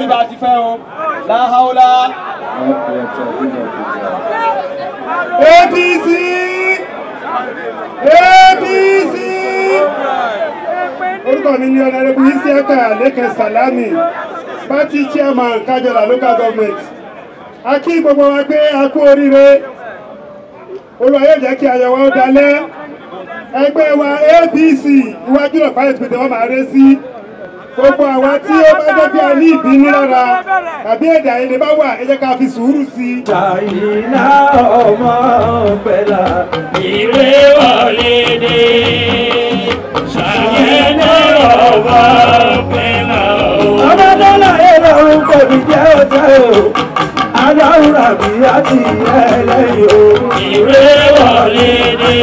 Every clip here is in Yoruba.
rí bá ti fẹ́ o láhàólá. APC APC orúkọ mi ni Honorable Isiaka Leke Salami party chairman Kájọlà local government. A kí gbogbo wa pé a kú oríire Olúwa yóò jẹ́ kí ayọ̀ wa ó dalẹ̀. Ẹgbẹ́ wa APC iwájú ọ̀pá ìpínlẹ̀ wọn máa ré sí. Gbogbo àwa tí ó bá jẹ́ bí a ní ìbínú lára tàbí èdè àìyedè bá wà ẹ jẹ́ ká fi sùúrù sí. Ṣàyínà ọmọ pẹ̀lá ìwé wọlé dé. Ṣàyínà ọmọ pẹ̀lá o. Ọmọdé láyé lọ́rùn kò ní jẹ́ òtẹ́ o. Aláwùrà bí a ti ẹlẹ́yìn o. Ìwé wọlé dé.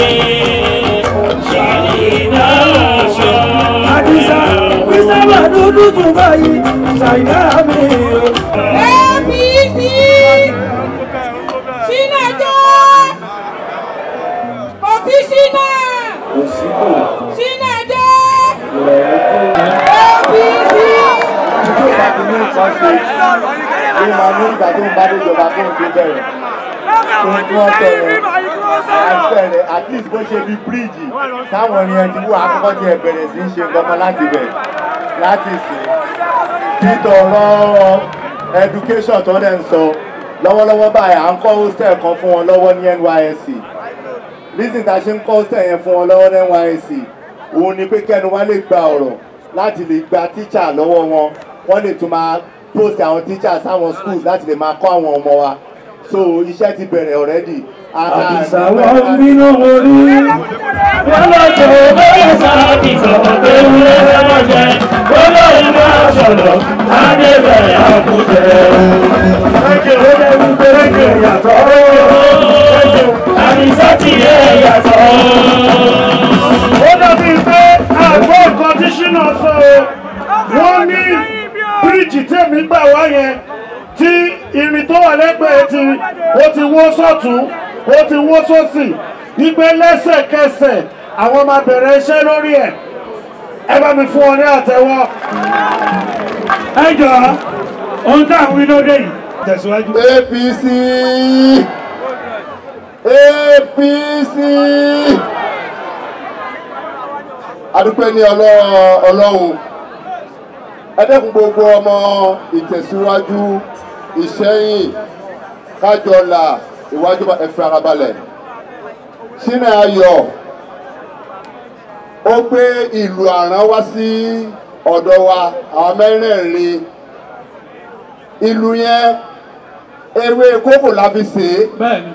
Ṣàyínà ọmọ. Àdìsá Bísọ́lá dúdú tún báyìí, Ṣàyínà mi o. APC Ṣínà jẹ́ òsì Ṣínà Ṣínà jẹ́ APC. Ìjọba ti ní nǹkan ṣe ló máa ní ìgbà tó ń bá déjọba tó ń gbé bẹ̀rẹ̀. Àbẹ̀rẹ̀ at least bó ṣe bí bíríìjì táwọn ènìyàn ti wú àkọ́kọ́ tí ẹ bẹ̀rẹ̀ sí ń ṣe nǹkan láti bẹ̀ láti sìn. Títọ̀rọ̀ education tó dẹ̀ ń sọ lọ́wọ́lọ́wọ́ báyìí à ń kọ́ hostel kan fún wọn lọ́wọ́ ní NYSC. Reason tá a ṣe ń kọ́ hostel yẹn fún wọn lọ́wọ́ ní NYSC òun ni pé kẹ́nu wá lè gba ọ̀rọ̀ láti lè gba teacher lọ́wọ́ wọn wọ́n lè tún máa post àwọn teachers sáwọn schools láti lè máa kọ́ àwọn ọmọ wa. So iṣẹ́ ti bẹ̀rẹ̀ already. Àdìsá wọn ń bínú orí. Wọ́n lọ́jọ́ bẹ́ẹ̀ sáàbì sọ̀rọ̀ pé wúlé lọ́jẹ́. Wọ́n lọ́yìn máa sọ̀rọ̀, Adébẹ̀rẹ̀ àkújẹ́. Ẹ̀jẹ̀ ó lẹ́nu péréke yàtọ̀. Àdìsá ti yẹ yàtọ̀. Ó dàbí pé àgbọ̀ nǹkan tí Ṣínà sọ o. Wọ́n ní bíríìjì tèmi gbà wá yẹn tí irin tó wà lẹ́gbẹ̀ẹ́ ó ti wó sọ́tún ó ti wó sósì wípé lẹ́sẹ̀kẹsẹ̀ àwọn máa bẹ̀rẹ̀ iṣẹ́ lórí ẹ̀. Ẹ bá mi fún ọ ní àtẹ́wọ́. Ẹ jọ̀ọ́, ohun tá à ń wí lóde yìí. Tẹ̀síwájú. APC APC adúpẹ́ ní Ọlọ́run ẹ dẹ́kun gbogbo ọmọ ìtẹ̀síwájú Ìṣẹ́yìn Kájọlà iwájú ẹ fi ara balẹ̀. Ṣínà Ayọ̀ ó gbé ìlú àrán wá sí ọ̀dọ̀ wa àwọn mẹ́rẹ̀ẹ̀rin. Ìlú yẹn ewé kókò la fi sè é. Bẹ́ẹ̀ni.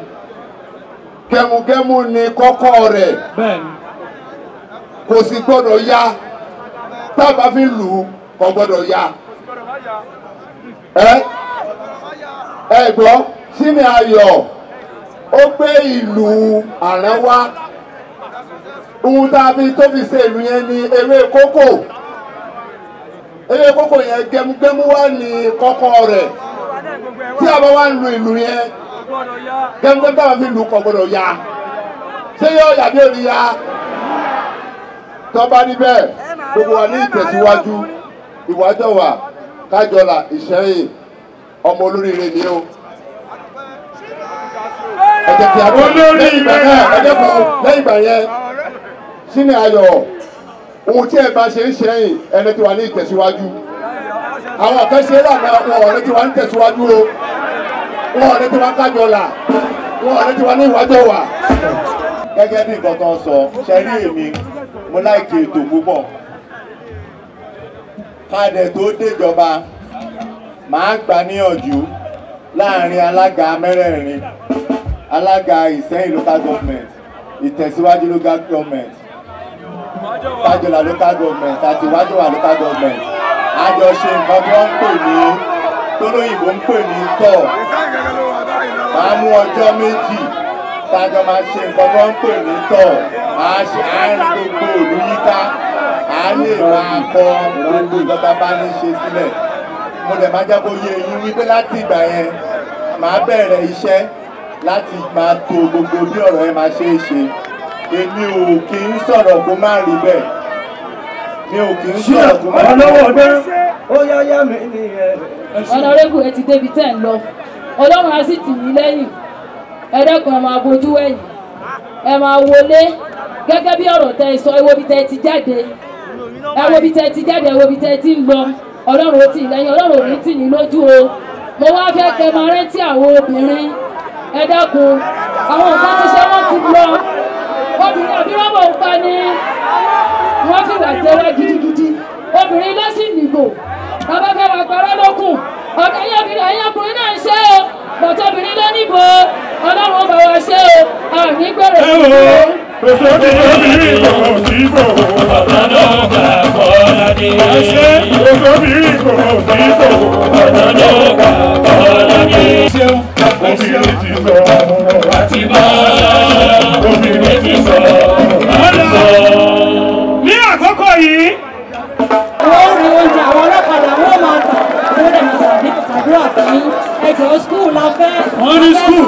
Gẹmugẹmu ni kọ́kọ́ rẹ̀. Bẹ́ẹ̀ni. Kò sì gbọ́dọ̀ ya tá a bá fi lù ú kò gbọ́dọ̀ ya. Ẹ gbọ́ Ṣínà Ayọ̀ ó gbé ìlú àrán wá. Ohun tá a fi tó fi ṣe ìlú yẹn ni ewé kókò. Ewé kókò yẹn gẹmugẹmu wá ní kọ́kọ́ rẹ̀. Tí a bá wá ń lu ìlú yẹn gẹmugẹmu táwọn fi lù ú kò gbọ́dọ̀ ya. Ṣé yóò yà bí òní ya? Tọ́ba níbẹ̀ gbogbo wa ní ìtẹ̀síwájú Ìwájọwà Kájọlà Ìṣẹ́yìn ọmọ olóríire ni ó. Ẹ jẹ́ kí a tó lẹ́yìn ìgbà náà ẹ jẹ́ kó lẹ́yìn ìgbà yẹn Ṣínà Ayọ̀ ohun tí ẹ bá ṣe ń ṣẹ́yìn ẹni tí wà ní ìtẹ̀síwájú. Àwọn kan ṣe lànà wọn ọ̀rẹ́ tí wà ní ìtẹ̀síwájú o wọn ọ̀rẹ́ tí wà ní Kájọlà wọn ọ̀rẹ́ tí wà ní Ìwájọwà. Gẹ́gẹ́ bí nǹkan kan sọ ṣe rí èmi mo láìkí ètò púpọ̀. Kádẹ̀ tó déjọba máa ń gbà níyànjú láàrin alága mẹ́rẹ̀ẹ̀rin alága Ìṣẹ́yìn local government Ìtẹ̀síwájú local government Kájọlà local government àti Ìwájọwà local government àjọ ṣe nǹkan tí wọ́n ń pè ní tólóyìnbó ń pè ní tọ̀. Máa mú ọjọ́ méjì tájọ máa ṣe nǹkan tí wọ́n ń pè ní tọ̀. Àárín gbogbo òlú yíká a lè máa kọ gbogbo ìjọba bá ní ṣe sílẹ̀. Mo dẹ̀ máa jẹ́ kó yé yín wípé láti ìgbà yẹn màá bẹ̀rẹ̀ iṣẹ́ láti máa to gbogbo bí ọ̀rọ̀ yẹn máa ṣe é ṣe. Èmi ò kì í sọ̀rọ̀ kó má rí bẹ́ẹ̀. Mi ò kì í sọ̀rọ̀ kó má rí bẹ́ẹ̀. Ó yáyá mi nìyẹn. ọ̀nàrẹ́bù ẹ ti débi tẹ́ ń lọ ọlọ́run á sì tì yín lẹ́yìn ẹ dẹ́kun ẹ máa bojú ẹ̀yìn ẹ máa wọlé gẹ́gẹ́ bí ọ̀rọ̀ tẹ́ ẹ sọ ẹ wo bí tẹ́ ẹ ti jáde ẹ wo bí tẹ́ ẹ ti jáde ẹ wo bí tẹ́ ẹ ti ń lọ ọlọ́run ó tì yín lẹ́yìn ọlọ́run ò ní tì yín lójú o mo wá fẹ́ kẹ́ máa rántí àwọn obìnrin ẹ dẹ́kun àwọn nǹkan ti ṣe wọ́n ti lọ obìnrin àbí wọ́n bọ̀ ń pa ni wọ́n fi wà jẹ́wọ́ gidigidi obìnrin ló sì nìbò bàbá fẹ́ wà gbọ́rọ́ lókun ọ̀gá yẹn obìnrin ẹ̀yìn ọkùnrin náà ń ṣe o bọ̀tọ̀ obìnrin ló níbò ọlọ́run ọba wa ṣe o àní gbèrè ìbò. Òṣòbìnrin kò síbò. Bàbá náà gbà bọ́lá ní. Òṣòbìnrin kò síbò. Bàbá náà gbà bọ́lá ní. Ṣéun, obìnrin ti sọ. Àti bá obìnrin ti sọ. Ní àkókò yìí. Wọ́n rí oúnjẹ àwọn ọlọ́kadà wọ́n máa tà wọ́n dẹ̀ máa ṣàdúrà fún ẹjọ́ skul la fẹ́. Wọ́n ní skul.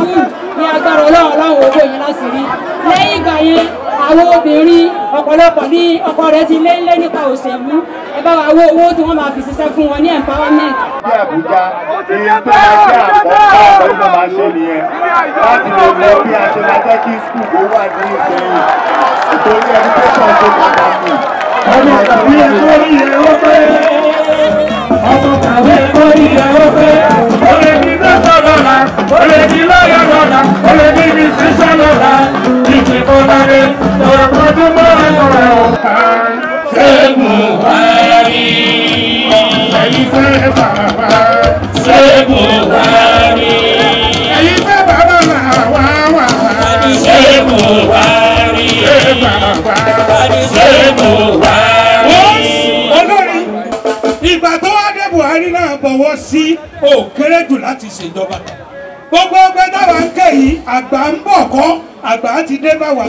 Ní agbára ọlọ́run owó yẹn láti rí. Lẹ́yìn ìgbà yẹn àwọn obìnrin ọ̀pọ̀lọpọ̀ ní ọkọ rẹ̀ ti lé nípa òṣèlú ẹ bá wa wó owó tí wọ́n máa fi ṣiṣẹ́ fún wọn ní empowerment. Ní Àbújá iye tó máa jẹ́ àkọ́kọ́ ọ̀pọ̀ tó máa ṣe nìyẹn láti lè mọ bí a ṣe máa jẹ́ kí skul kó wà ní Ìṣẹ̀yìn ìtòrí education tó máa bá mi. Ọmọ tàbí ẹ̀kọ́ rí ẹ̀rọ pé. Ọmọ tàbí ẹ̀kọ́ rí ẹ̀rọ pé. O lè ní dọ́tọ̀ lọ́la, o lè ní lọ́yọ̀ lọ́la, o lè ní musician lọ́la. Ìdìbò lọ́lẹ̀, ọ̀rọ̀ tó mọ́ ẹ̀rọ ọ̀ka. Ṣé Buhari? Ẹ̀yin fẹ́ bàbá. Ṣé Buhari? Ẹ̀yin fẹ́ bàbá máa wá wà. Ṣé Buhari? Ṣé bàbá. Ṣé Buhari? Olórí ìgbà tó wá dé Buhari náà bọ̀wọ́ sí òkèrè jù láti ṣèjọba gbogbo ọgbẹ́ táwa ń kẹ́ yìí àgbà ń bọ̀ kọ́ àgbà ti dé bá wa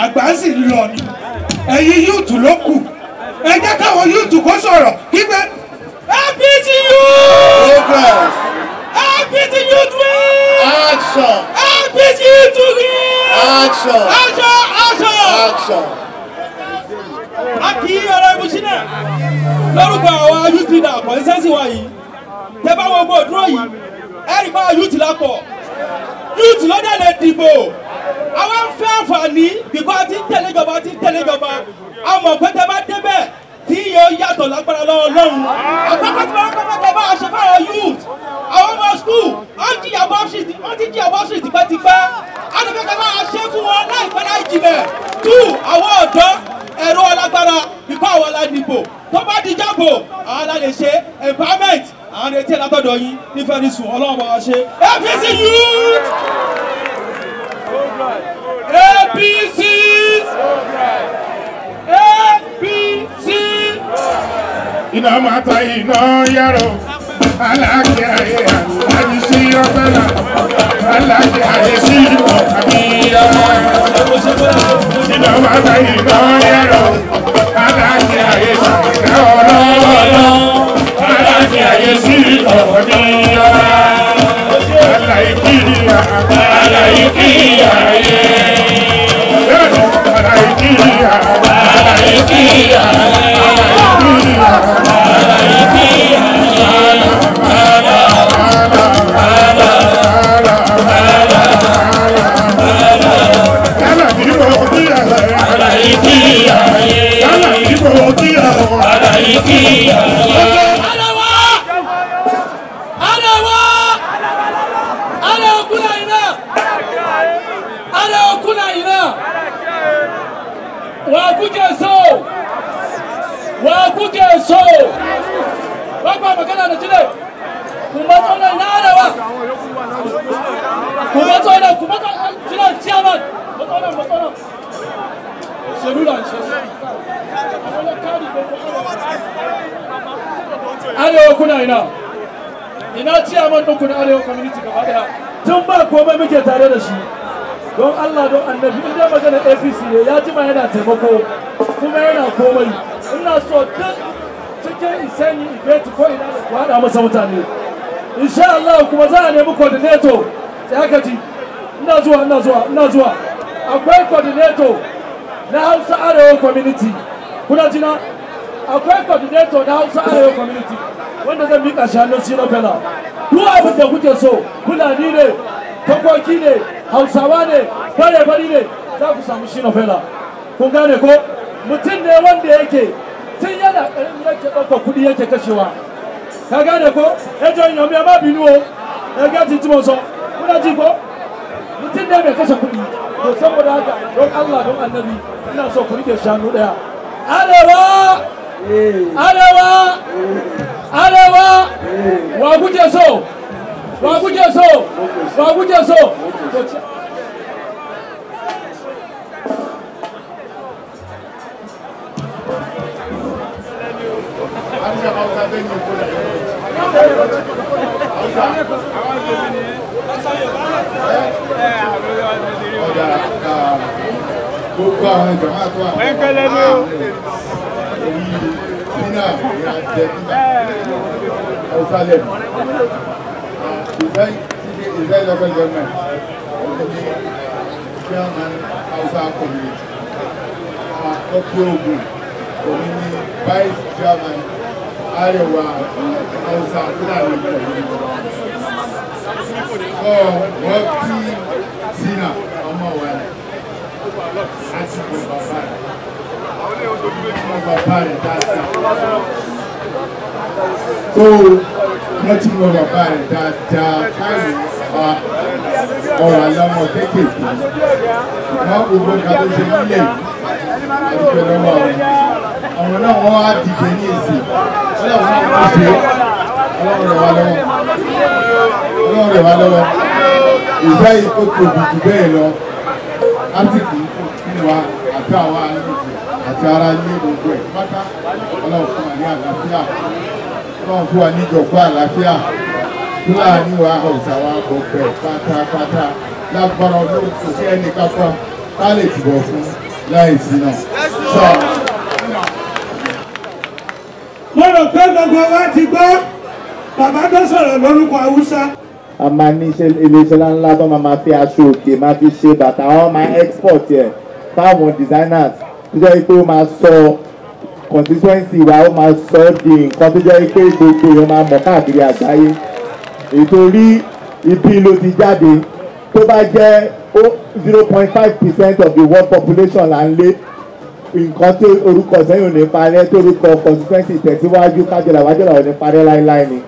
àgbà sì ń lọ ni ẹ̀yin yúùtù ló kù ẹ jẹ́ káwọn yúùtù kó sọ̀rọ̀ kígbẹ́ APC youth APC youth win Action! APC youth win Action! action. A kì í ọ̀rọ̀ ìbùsí náà lórúkọ àwọn youth leader kọ̀ǹsẹ́sì wa yìí tẹ́ bá wọn gbọ́ dúró yìí ẹ̀rì máa youth lápọ̀ youth ló dẹ̀ lè dìbò àwọn ń fẹ́ àǹfààní bíkọ́ àti tẹ̀lé ìjọba a mọ̀ pé tẹ́ bá débẹ̀ tí yóò yàtọ̀ lágbára lọ́wọ́ lọ́run àkọ́kọ́ tí wọ́n kọ́kọ́ tẹ́ bá a ṣe fáwọn youth àwọn ọmọ school wọ́n ti jìyà bọ́ọ̀sì tipẹ́tipẹ́ àdìgbẹ́kẹ́ bá a ṣe fún wọn láìpẹ́ láì jìnlẹ̀ àwọn ọ̀dọ́ ẹ̀rọ alágbára bíkọ́ àwọn aládìbò tó bá di jábò àwọn alálẹ̀ ṣe empowerment àwọn etí ẹ̀ látọ̀dọ̀ yín nífẹ̀ẹ́ ní sùn ọlọ́run bá wa ṣe APC youth APC APC. Iná mata iná yàrá aláàkì ayé àyè sí ọ̀gbẹ́nà aláàkì ayé sí ọ̀kàmíyá. Iná mata iná yàrá aláàkì ayé sí ọ̀lọ́ọ̀lọ́ aláàkì ayé sí ọ̀kàmíyá. Aláìkíyà aláìkíyà yé. Aláìkíyà aláìkíyà wa kuke so ba kwa magana da jile kuma tsona ina arewa kuma tsona jile chairman matsona selula arewa kuna ina chairman ɗin kuna arewa community gaba daya tun ba komai muke tare da shi don Allah don annabi in dai magana APC ne ya jima yana taimako kuma yana komai ina so duk cikin Ìṣẹ̀yìn Ìbẹ̀tù ko ina da kwada masa mutane insha Allah kuma za a nemi coordinator sai aka ji ina zuwa akwai coordinator na Hausa Arewa community kuna jina akwai coordinator na Hausa Arewa community wanda zan mika shi hannun Shina Fela. Duk abin da kuke so, Fulani ne, Takwaki ne, Hausawa ne, bare-bari ne, za ku samu Shina Fela. Kun gane ko? Mutum ne wanda yake tun yana ƙarami yake ɗaukar kuɗi yake kashewa. Ka gane ko? Ẹjọ́ ìyàn mi ẹ má bínú o. Ẹgbẹ́ ti tí mo sọ. Kuna ji ko? Mutum ne mai kashe kuɗi. To saboda haka don Allah don Annabi ina so ku rike shanu ɗaya. Arewa! Arewa! Arewa! Wa kuke so? Wa kuke so? Wa kuke so? Gbogbo àwọn ìjọba tó wà ní nínú ìyá jẹ ọ̀sálẹ̀ ìfẹ́ local government chairman Hausa community Tokyo Ogun òní ní vice chairman Arewa Hausa Fulani community. Wọ́n kí Sina ọmọ wa láti gbọ́ bàbá rẹ̀ dáadáa. So wọ́n ti gbọ́ bàbá rẹ̀ dáadáa káyọ̀ ọ̀rọ̀ àlámọ̀ kéékèèké. Wọ́n gbogbo ká tó ṣe nílẹ̀ àdúgbò lọ́wọ́ àwọn náà wọ́n á dìde ní èsì. Wọ́n làwọn náà wọ́n ṣe ọlọ́run rẹ̀ wá lọ́wọ́. Ọlọ́run rẹ̀ wá lọ́wọ́. Ìfẹ́ yìí kò tóbi jù bẹ́ẹ̀ lọ. Lásìkò fún wa àti àwọn àlejò àti ara ilé gbogbo ẹ̀ pátá. Ọlọ́run fún wa ní àlàáfíà. Ọlọ́run fún wa ní ìjọ̀gbọ́n àlàáfíà. Fúlàní wa Hausa wa gbogbo ẹ̀ pátápátá. Lágbára Ọlọ́run kò sí ẹnì kankan ká lè tìbọ̀ fún láìsí náà. Mo rò pé gbogbo wa ti gbọ́ bàbá tó sọ̀rọ̀ lórúkọ Haúsá. A máa ní iléeṣẹ́ ńlá tó máa fi aṣọ òkè máa fi ṣe bàtà àwọn máa export ẹ̀ fáwọn designers tó jẹ́ pé ó máa sọ constituency wa ó máa sọ di nǹkan tó jẹ́ pé gbogbo èèyàn máa mọ̀ káàkiri àgbáyé. Ètò rí ibi ló ti jáde tó bá jẹ́ 0.5% of the world population là ń lé nǹkan tó orúkọ sẹ́yìn ò ní parẹ́ tó orúkọ constituency tẹ̀síwájú kájọlá wájọlá ò ní parẹ́ láéláé ni.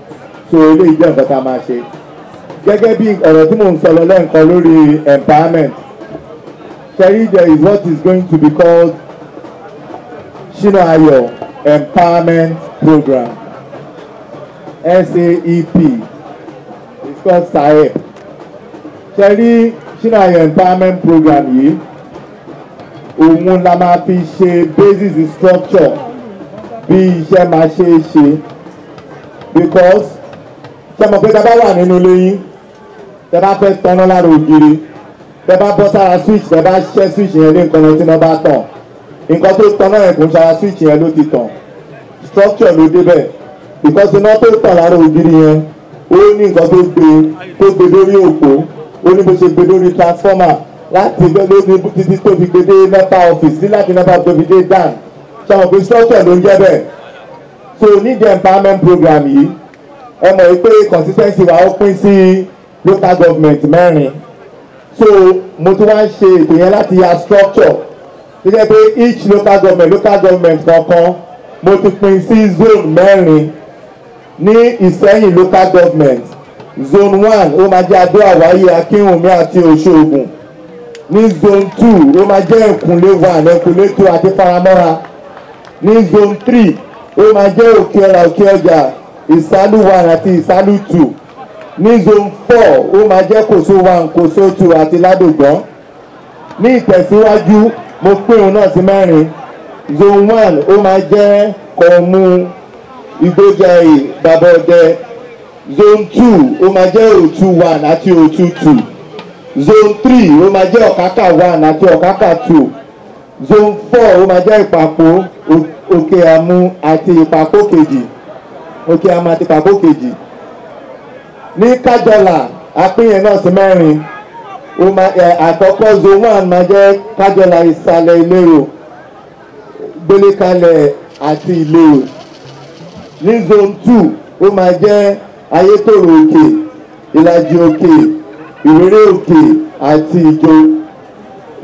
So eléyìí jẹ́ nǹkan tá a máa ṣe. Gẹ́gẹ́ bí ọ̀rọ̀ tí mò ń sọ lọ lẹ́ǹkan lórí empowerment, Sherry, there is what is going to be called Shina Ayo Empowerment Program, SAEP. It's called SAEP. Sherry, Shina Ayo Empowerment Program yìí, òun la máa fi ṣe basis structure bí iṣẹ́ máa ṣe é ṣe, because ṣé mo pé tá a bá wà nínú ilé yín tẹ́ bá fẹ́ tanná lára ògiri tẹ́ bá bọ́ sára switch tẹ́ bá ṣẹ́ switch yẹn ní nǹkan tí wọ́n bá tàn nǹkan tó tanná yẹn kò ń ṣara switch yẹn ló ti tàn structure ló débẹ̀ because iná tó tàn lára ògiri yẹn ó ní nǹkan tó gbé lórí òpó ó ní bó ṣe gbé lórí transformer láti gbé lórí títí tó fi gbé dé NEPA office ní láti NEPA tó fi dé dan ṣé mo pé structure ló ń jẹ́ bẹ́ẹ̀ so ní the empowerment program yìí ẹ mọ̀ pé constituency wa ó pín sí local government mẹ́rin so mo tún wá ń ṣe ètò yẹn láti ya structure tó jẹ́ pé each local government kankan mo ti pín sí zone mẹ́rin ní Ìsẹ́yìn local government zone 1 ó máa jẹ́ Adó Àwáyé Akínwùmí àti Òṣogùn ní zone 2 ó máa jẹ́ Ẹ̀kúnlé 1 Ẹ̀kúnlé 2 àti Faramọ́ra ní zone 3 ó máa jẹ́ Òkè Ọ̀rà Òkè Ọjà Ìsálú 1 àti Ìsálú 2 ní zone 4 ó máa jẹ́ Kòsó 1 Kòsó 2 àti Ládògbọ́n ní ìtẹ̀síwájú mo pín òun náà sí mẹ́rin zone 1 ó máa jẹ́ Kọ̀mú Igbójàyè Bàbọ̀dẹ zone 2 ó máa jẹ́ Òtù 1 àti Òtù 2 zone 3 ó máa jẹ́ Ọ̀kákà 1 àti Ọ̀kákà 2 zone 4 ó máa jẹ́ Ìpàpó Òkè Àmú àti Ìpàpó kejì Òkè Àmú àti Ìpàpó kejì ní Kájọlà apínyẹn náà sí mẹ́rin àkọ́kọ́ zone 1 máa jẹ́ Kájọlà Ìsàlẹ̀ Ìlérò Gbélékalẹ̀ àti Ìlérò ní zone 2 ó máa jẹ́ ayétòrò òkè, ìlàjì òkè, ìwéré òkè àti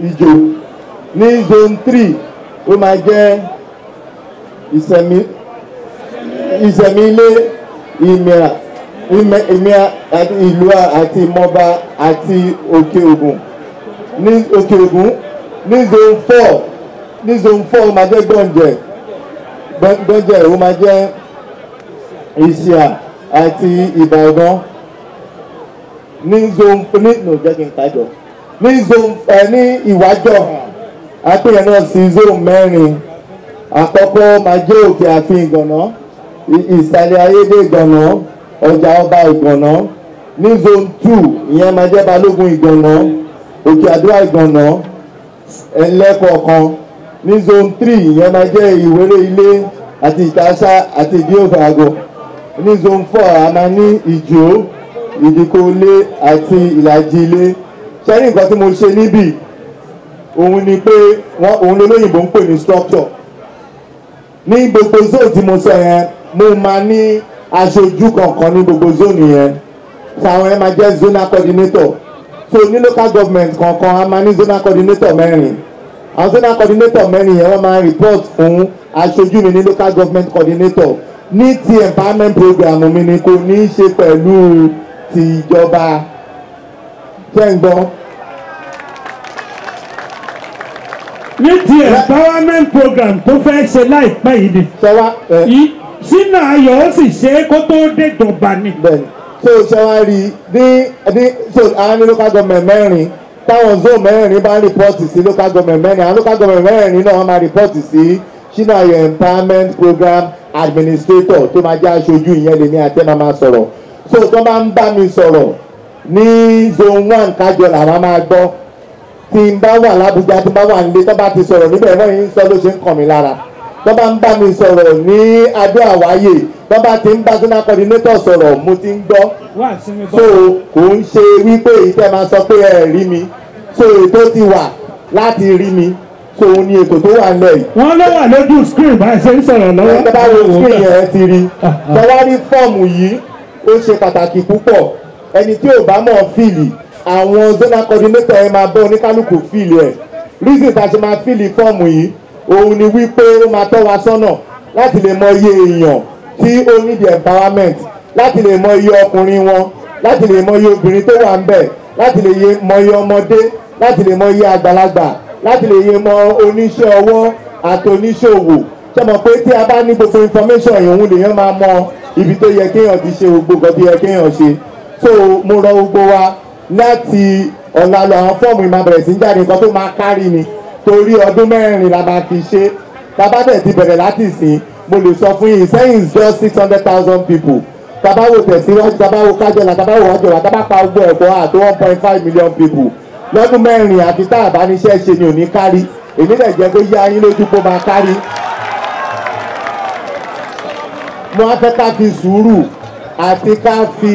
ìjò. Ní zone 3 ó máa jẹ́ ìsẹ̀mí ilé, ìmìà ìlú àti ìmọ̀ba àti òkè ògùn. Ní òkè ògùn ní zone 4 ó máa jẹ́ gbọ̀njẹ̀ ó máa jẹ́ ìṣíà àti ìbàdàn. Ní zone ní ìwájọ́ àpéyẹ náà sí zone 4. Àkọ́kọ́ máa jẹ́ òkè àfin ìgànná, ìsàlẹ̀ ayédè ìgànná, ọjà ọba ìgànná. Ní zone 2 ìyẹn máa jẹ́ balógun ìgànná, òkè àdúrà ìgànná ẹlẹ́kọ̀ọ̀kan. Ní zone 3 ìyẹn máa jẹ́ ìwéré ilé àti ìtàṣà àti ìdí òfàgọ́. Ní zone 4 a máa ní ìjó, ìdíkòlé àti ìlàjì ilé. Ṣẹ́rí nǹkan tí mo ṣe níbí òun ni pé òun lolóyìnbó ń pè ní structure. Ní gbogbo zone tí mo sọ yẹn mo máa ní aṣojú kankan ní gbogbo zone yẹn, táwọn ẹ máa jẹ́ zonal coordinator. So ní local government kankan a máa ní zonal coordinator 4. Àwọn zonal coordinator 4 yẹn wọ́n máa report fún aṣojú mi ní local government coordinator. Ní ti empowerment program mi ni kò ní í ṣe pẹ̀lú ti ìjọba. Ṣé ń gbọ́? Ní ti empowerment program tó fẹ́ ṣe láìpẹ́ yìí ni sínú ayọ̀ ó sì ṣe é kó tó déjọba ni. Bẹ́ẹ̀ni, so ṣe wá rí so àwọn ní local government 4 táwọn zone 4 bá report sí local government 4, àwọn local government 4 náà wọ́n máa report sí sínú ayọ̀ empowerment program administrator tó máa jẹ́ aṣojú ìyẹn lèmi àti ẹ̀ máa sọ̀rọ̀. So tó máa ń bá mi sọ̀rọ̀ ní zone 1 kájọ làwọn máa gbọ́. Tí n bá wà l'Ábújá, tí n bá wà nílé, tó bá ti sọ̀rọ̀ níbẹ̀ náà yín sọ ló ṣe ń kàn mí lára. Tó bá ń bá mi sọ̀rọ̀ ní Adó Àwáyè, tó bá ti ń bá zonal coordinator sọ̀rọ̀ mo ti ń gbọ́. So kò ń ṣe wípé ìtẹ́ máa sọ pé ẹ rí mi. So ètò ti wà láti rí mi. So òun ni ètò tó wà nílẹ̀ yìí. Wọ́n ló wà lójú screen báyìí ṣe ń sọ̀rọ̀ lọ́wọ́. Tó bá wo screen yẹn ti rí. Tó wá rí fọ́ọ̀mù yìí ó ṣe pàtàkì púpọ̀. Ẹni tí ò bá mọ̀ fíìlì, àwọn zonal coordinator ẹ máa bọ́ oníkálukú fíìlì ẹ̀. Reason tá a ṣe máa fíìlì fọ́ọ̀mù yìí òun ni wípé ó máa tọ́ wa sọ́nà láti lè mọ iye èèyàn tí ó need empowerment, láti lè mọ iye ọkùnrin wọn, láti lè mọ iye obìnrin tó wà ń bẹ̀, láti lè mọ iye ọmọdé, láti lè mọ iye àgbàlagbà, láti lè mọ oníṣẹ́ ọwọ́ àti oníṣòwò. Ṣé mọ̀ pé tí a bá ní gbogbo information yìí òun lèèyàn máa mọ ibi tó yẹ kéèyàn ti ṣe gbogbo nǹkan tó yẹ kéèyàn ṣe. So mo rọ gbogbo wa láti ọ̀la lọ àwọn fọ́ọ̀mù ìmọ̀ bẹ̀rẹ̀ sí ń jáde nǹkan tó máa kárí ni, torí ọdún 4 la máa fi ṣe. Bàbá dẹ̀ ti bẹ̀rẹ̀ láti ìsìn, mo lè sọ fún yín, Ìsẹ́yìn is just 600,000 people. Tàbá wo Tẹ̀síwájú, tàbá wo Kájọlà, tàbá wo Wájọlà, tàbá pa ogbó ẹ̀kọ́ àti 1.5 million people. Lọ́dún 4 àti tá àbáníṣẹ́ ṣe ni ò ní kárí. Èmi dẹ̀ jẹ́ kó yá yín lójú kó máa kárí. Mo á fẹ́ ká fi sùúrù àti ká fi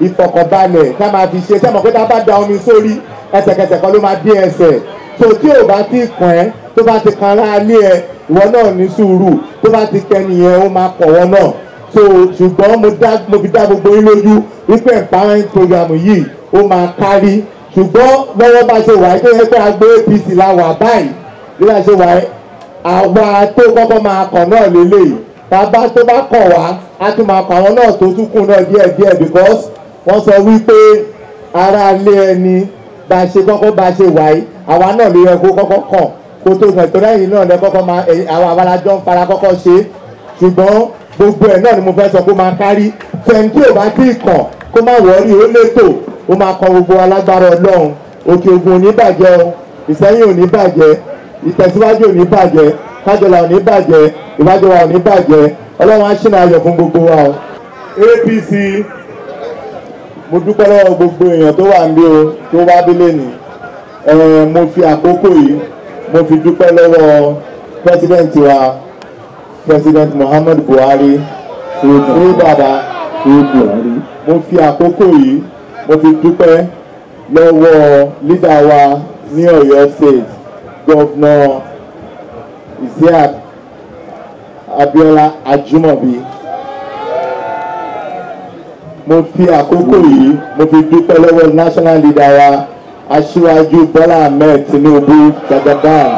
ìfọ̀kànbalẹ̀ ká máa fi ṣe. Ṣé mọ̀ pé tá a bá da omi sórí ẹsẹ̀kẹsẹ̀ kan ló máa dín ẹsẹ̀. So tí ò bá ti kàn ẹ́, tó bá ti kan ara lé ẹ, ìwọ náà ní sùúrù, tó bá ti kẹ́ni yẹn ó máa pọ̀ wọ́n náà. So ṣùgbọ́n mo fi dá gbogbo yín lójú wípé empowerment program yìí ó máa kárí. Ṣùgbọ́n lọ́wọ́ bá ṣe wáyé tó yẹ pé agbó APC la wà báyìí bí wọ́n ṣe wáyé, àwa tó kọ́kọ́ máa kàn náà lélẹ́yìí. Bàbá tó bá kàn wá á tún máa kàn àwọn náà tó tún kù náà díẹ̀díẹ̀ because wọ́n sọ wípé ara ilé ẹni bá ṣe kọ́kọ́ bá ṣe wáyé àwa náà ló yẹ kó kọ́kọ́ kàn kó tó gbọ̀n tó lẹ́yìn náà lẹ kọ́kọ́ máa àwọn abalajọ́ ń fara kọ́kọ́ ṣe. Ṣùgbọ́n gbogbo ẹ̀ náà ni mo fẹ́ sọ kó máa kárí. Fẹ̀ǹtì ò bá tí ì kàn kó má wọ́ọ́rì ó létò ó máa kan gbogbo alágbára Ọlọ́run. Òkè Ògùn ò ní bàjẹ́ o, Ìsẹ́yìn ò ní bàjẹ́, Ìtẹ̀síwájú ò ní bàjẹ́, Kájọlà ò ní bàjẹ́, Ìwájọwà ò ní bàjẹ́. Ọlọ́run á ṣínà ayọ̀ fún gbogbo wa o. APC mo dúpẹ́ lọ́wọ́ gbogbo èèyàn tó wà níbí o tó wá délé ni. Mo fi àkókò yìí mo fi dúpẹ́ lọ́wọ́ president wa President Muhammadu Buhari fún bàbá Buhari. Mo fi àkókò yìí mo fi dúpẹ́ lọ́wọ́ leader wa ní Ọ̀yọ́ state Governor Isiaq Abiola Ajumobi. mo fi àkókò yìí mo fi dúpẹ́ lọ́wọ́ national leader wa aṣíwájú Bọ́lá Ahmed Tinubu Jagaban.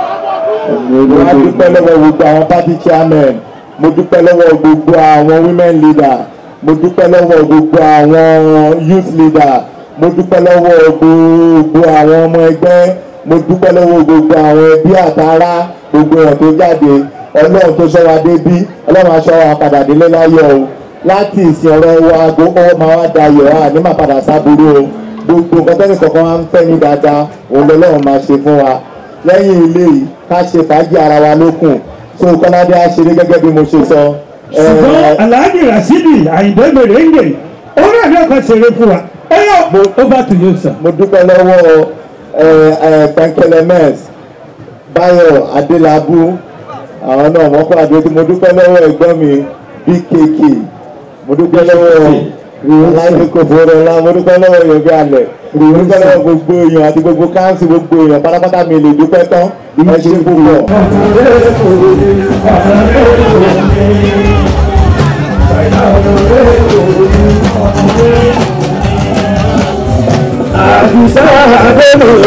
Mo wá dúpẹ́ lọ́wọ́ gbogbo àwọn party chairman, mo dúpẹ́ lọ́wọ́ gbogbo àwọn women leader, mo dúpẹ́ lọ́wọ́ gbogbo àwọn youth leader, mo dúpẹ́ lọ́wọ́ gbogbo àwọn ọmọ ẹgbẹ́, mo dúpẹ́ lọ́wọ́ gbogbo àwọn ẹbí àtàrà, gbogbo ẹ̀ tó jáde. Ọlọ́run tó ṣọ́ wa débí, Ọlọ́run aṣọ́ wa padà délé láyọ̀ o. Láti ìsìn ọ̀rọ̀ wa gbogbo máa wá dayọ̀ á ní máa padà sábúrú o. Gbogbo nǹkan tẹ́lẹ̀ kọ̀ọ̀kan máa ń fẹ́ ní dáadáa, òun lọ́lọ́run máa ṣe fún wa. Lẹ́yìn ilé yìí ká ṣe fàájì ara wa lókun, so Kọ́ládé á ṣeré gẹ́gẹ́ bí mo ṣe sọ. Ṣùgbọ́n Alhaji Rasidi Ayinde Merengue ó náà ní ọkọ̀ ṣeré fún wa. Over to you, sir. Mo dúpẹ́ lọ́wọ́ Pẹ̀nkẹ́lẹ́mẹ́s Báyọ̀ Adélábù, àwọn náà wọ́n kọ́ àdúró tí mo dúpẹ́ lọ́wọ́ ẹ̀gbọ́n mi BKK, mo dúpẹ́ lọ́wọ́ Láìdókòfòrọ́lá, mo dúpẹ́ lọ́wọ́ Yorùbá Alẹ̀, mo dúpẹ́ lọ́wọ́ gbogbo èèyàn àti gbogbo káńsì, gbogbo èèyàn pátápátá mi lè dúpẹ́ tán. Ẹ ṣe púpọ̀. Àdìsá àdéhùn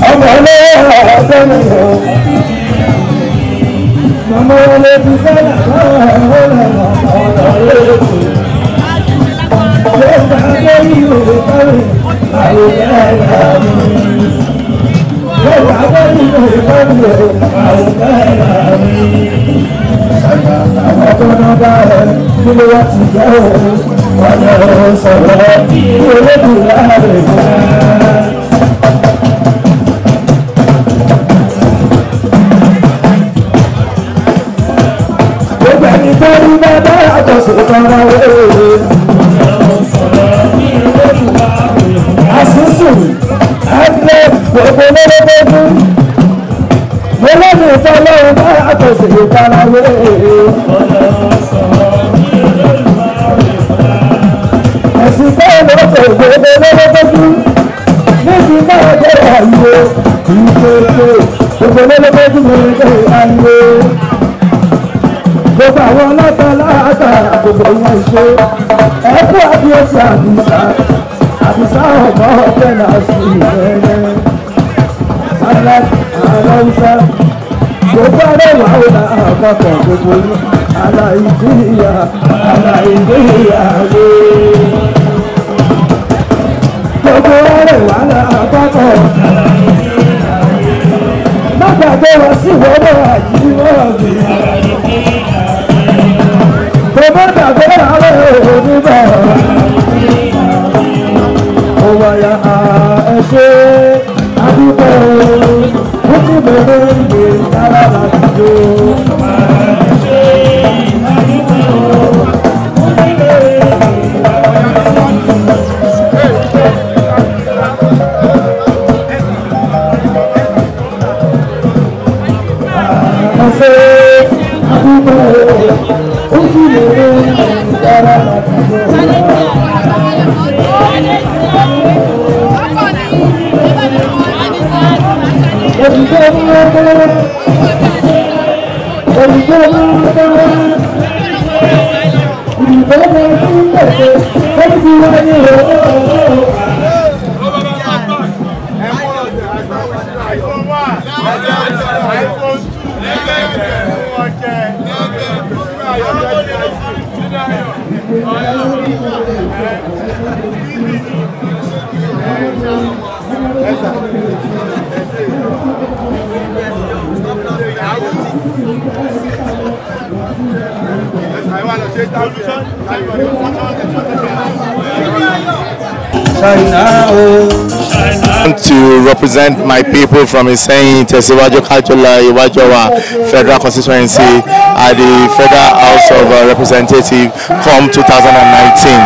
ọmọ ọlọ́wọ́ àdéhùn mama wọlé ti sẹ́nà náà ọ̀nà lẹ́kọ̀ọ́ lẹ́gbà lẹ́yìn òwe kárẹ̀ àwòrán ẹ̀yà mi lẹ́gbà lẹ́yìn òwe kárẹ̀ àwòrán ẹ̀yà mi àwọn tó náà bá ẹ kí ló wá ti jẹ́ òun wọ́n lọ sọ̀rọ̀ kí olódùn láàrin náà. Nítorí bàbá àtọ̀sọ̀ tọ́ra wéèrè. Àṣìṣù àgbẹ̀ gbogbo lọ́lọ́gbọ́dún. Mo lọ́nà ìtọ́lọ́run bá àtọ̀sọ̀ tọ́ra wéèrè. Ẹ̀sìn pé lọ́sọ̀ gbogbo lọ́lọ́gbọ́dún. Níbi náà jẹ́ àyè ìgbèkè gbogbo lọ́lọ́gbọ́dún ló ń jẹ́ àyè. Gbogbo àwọn ọlọ́tọ̀ọ́lọ́tọ̀ gbogbo wọn ṣe ẹ̀kú àbíyèsí àbísà ọmọ ọ̀fẹ́ náà sí ìrẹ́rẹ́ aláwùsá gbogbo arẹwà ọ̀nà àpapọ̀ gbogbo ní aláìjíríà lé gbogbo arẹwà ọ̀nà àpapọ̀ má gbàgbé wọn sí ìwọ́wọ́ àjíwọ́ mi. Bàbá bàbá àwọn onígbà ọ̀wàyà ẹ̀ṣẹ́ àdúgbò ó ti bẹ̀rẹ̀ ìgbè lára láti jó. To represent my people from Ìsẹ́yìn Tẹ̀síwájú Kájọlá Ìwájọwà Federal Constituency at the Federal House of Representatives come 2019.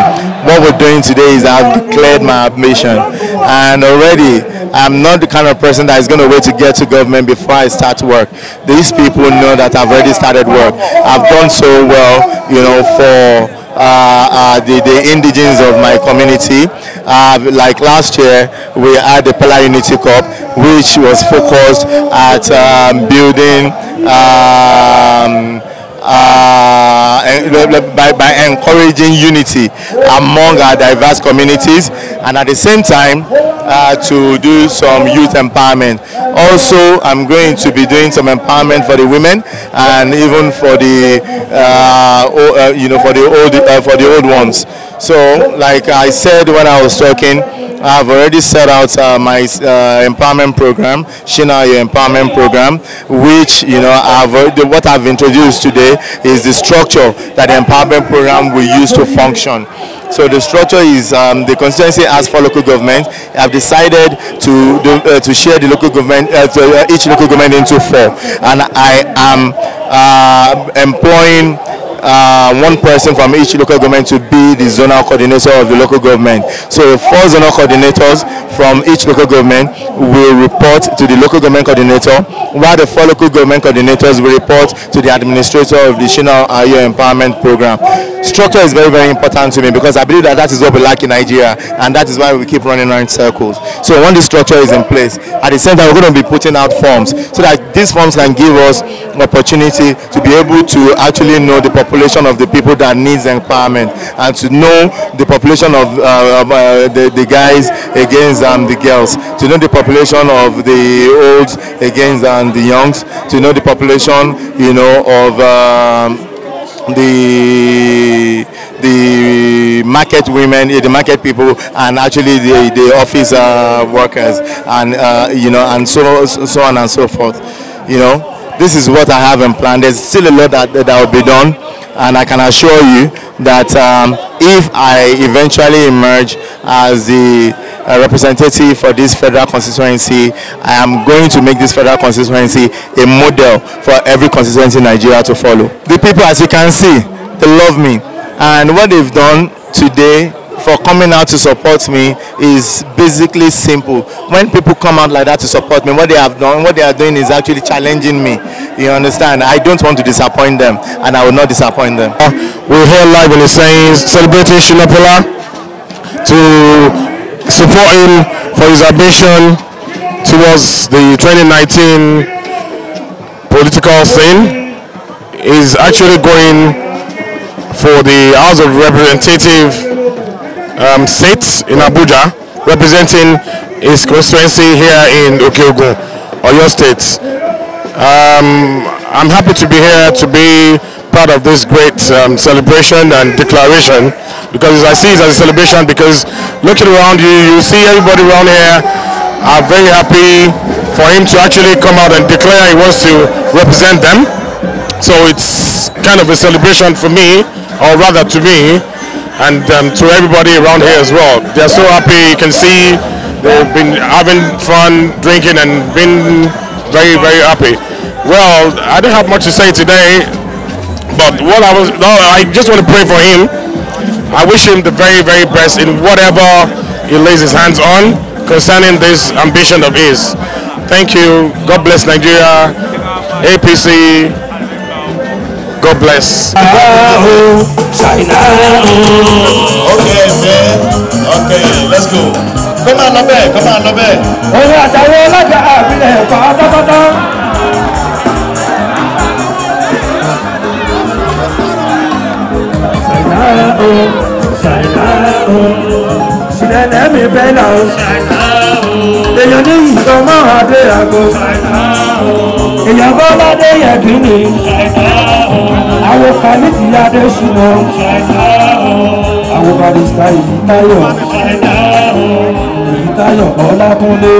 What we're doing today is I've declared my admission, and already I'm not the kind of person that is going to wait to get to government before I start work. These people know that I've already started work. I've done so well, you know, for the indigenes of my community. Like last year, we had the Pella Unity Cup, which was focused at building by encouraging unity among our diverse communities, and at the same time to do some youth empowerment. Also, I'm going to be doing some empowerment for the women and even for the for the old ones. So, like I said when I was talking, I've already set out my empowerment program, Shina Your Empowerment Program, which what I've introduced today is the structure that the empowerment program will use to function. So the structure is the constituency as for local government. I've decided to share the local government, each local government into 4, and I am employing one person from each local government to be the zonal coordinator of the local government. So 4 zonal coordinators from each local government will report to the local government coordinator, while the 4 local government coordinators will report to the administrator of the Shina Your Empowerment Program. Structure is very, very important to me because I believe that is what we lack in Nigeria, and that is why we keep running around circles. So when the structure is in place, at the same time we're going to be putting out forms so that these forms can give us opportunity to be able to actually know the population of the people that needs empowerment, and to know the population of the guys against the girls, to know the population of the olds against the youngs, to know the population of the market women, the market people, and actually the office workers, and and so on and so forth. This is what I have in plan. There's still a lot that will be done, and I can assure you that if I eventually emerge as the representative for this federal constituency, I am going to make this federal constituency a model for every constituency in Nigeria to follow. The people, as you can see, they love me, and what they've done today for coming out to support me is basically simple. When people come out like that to support me, what they are doing is actually challenging me. You understand? I don't want to disappoint them, and I will not disappoint them. We're here live in the Saints celebrating Shina Pola to support him for his ambition towards the 2019 political scene. He's actually going for the House of Representatives seat in Abuja, representing his constituency here in Okeogun, Oyo State. I'm happy to be here to be part of this great celebration and declaration, because I see it as a celebration, because looking around you see everybody around here are very happy for him to actually come out and declare he wants to represent them. So it's kind of a celebration for me, or rather to me, and to everybody around here as well. They're so happy. You can see they've been having fun, drinking, and been very, very happy. Well, I don't have much to say today, but I just want to pray for him. I wish him the very, very best in whatever he lays his hands on concerning this ambition of his. Thank you. God bless Nigeria. APC. God bless. Okay, man. Okay, let's go. Come on, Lobe. Come on, Lobe. Àwọn kàlífì adé súnmọ́, àwọn barista Ìyítayọ̀ Ọlákúnlé.